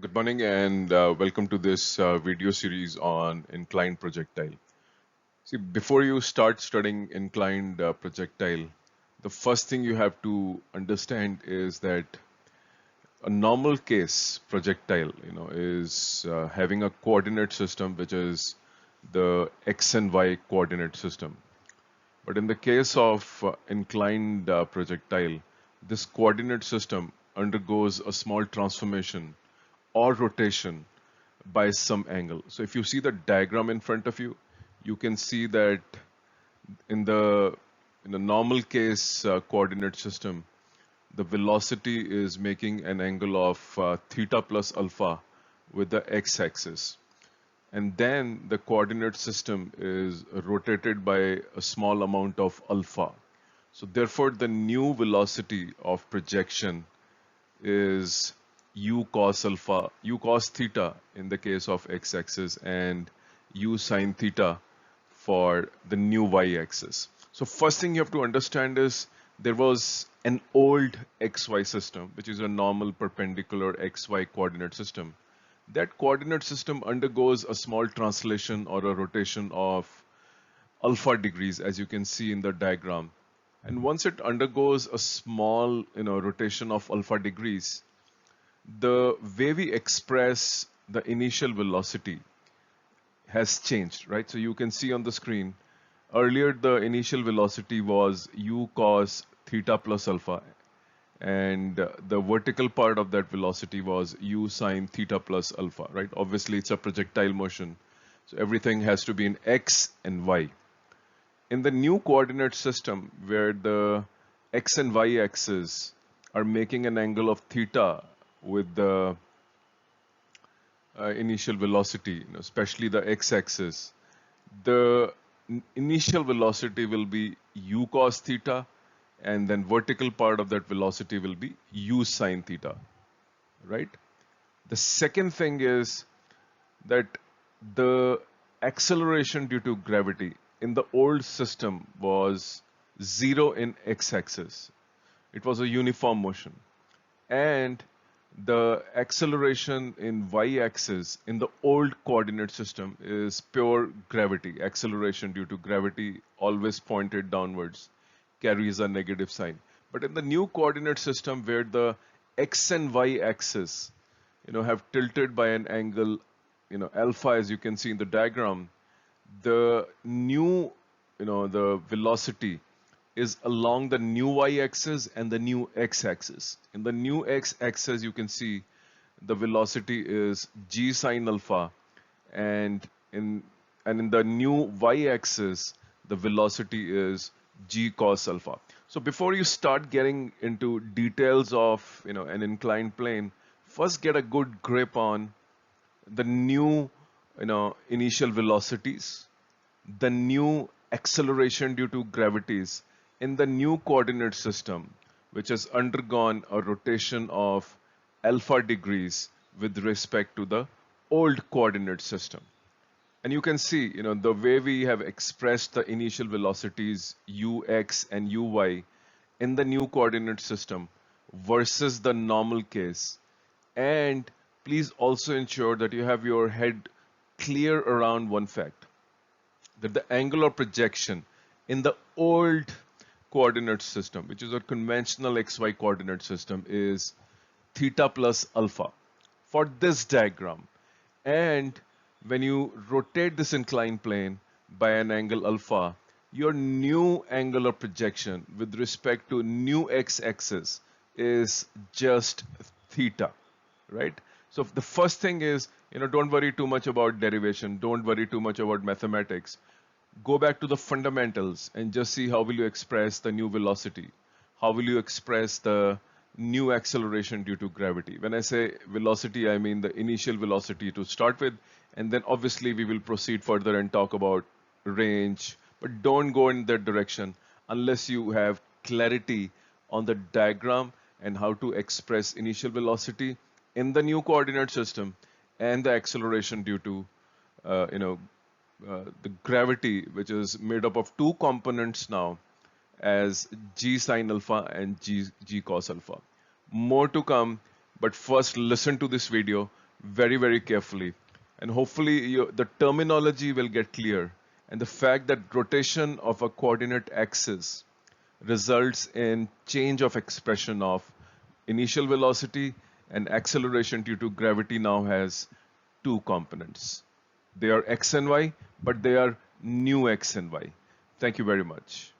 Good morning and welcome to this video series on inclined projectile. See, before you start studying inclined projectile, the first thing you have to understand is that a normal case projectile, is having a coordinate system which is the x and y coordinate system. But in the case of inclined projectile, this coordinate system undergoes a small transformation or rotation by some angle. So if you see the diagram in front of you, you can see that in the normal case coordinate system, the velocity is making an angle of theta plus alpha with the x-axis. And then the coordinate system is rotated by a small amount of alpha. So therefore, the new velocity of projection is u cos alpha, u cos theta in the case of x-axis and u sine theta for the new y-axis. So first thing you have to understand is there was an old xy system, which is a normal perpendicular xy coordinate system. That coordinate system undergoes a small translation or a rotation of alpha degrees, as you can see in the diagram. And once it undergoes a small, rotation of alpha degrees, the way we express the initial velocity has changed, right? So you can see on the screen, earlier the initial velocity was u cos theta plus alpha, and the vertical part of that velocity was u sine theta plus alpha, right? Obviously, it's a projectile motion, so everything has to be in x and y. In the new coordinate system, where the x and y axes are making an angle of theta with the initial velocity, especially the x-axis, the initial velocity will be u cos theta, and then vertical part of that velocity will be u sine theta, right? The second thing is that the acceleration due to gravity in the old system was zero in x-axis. It was a uniform motion. And the acceleration in y-axis in the old coordinate system is pure gravity. Acceleration due to gravity always pointed downwards, carries a negative sign. But in the new coordinate system where the x and y axis, have tilted by an angle, alpha, as you can see in the diagram, the new, the velocity is along the new y-axis and the new x-axis. In the new x-axis, you can see the velocity is g sine alpha, and in the new y-axis, the velocity is g cos alpha. So before you start getting into details of an inclined plane, first get a good grip on the new initial velocities, the new acceleration due to gravities in the new coordinate system, which has undergone a rotation of alpha degrees with respect to the old coordinate system. And you can see, the way we have expressed the initial velocities ux and uy in the new coordinate system versus the normal case. And please also ensure that you have your head clear around one fact, that the angular projection in the old coordinate system, which is a conventional xy coordinate system, is theta plus alpha for this diagram. And when you rotate this inclined plane by an angle alpha, your new angular projection with respect to new x-axis is just theta, right? So the first thing is, don't worry too much about derivation. Don't worry too much about mathematics. Go back to the fundamentals and just see how will you express the new velocity. How will you express the new acceleration due to gravity? When I say velocity, I mean the initial velocity to start with. And then obviously we will proceed further and talk about range. But don't go in that direction unless you have clarity on the diagram and how to express initial velocity in the new coordinate system and the acceleration due to the gravity, which is made up of two components now, as g sine alpha and g cos alpha. More to come, but first listen to this video very, very carefully. And hopefully the terminology will get clear. And the fact that rotation of a coordinate axis results in change of expression of initial velocity and acceleration due to gravity now has two components. They are x and y, but they are new x and y. Thank you very much.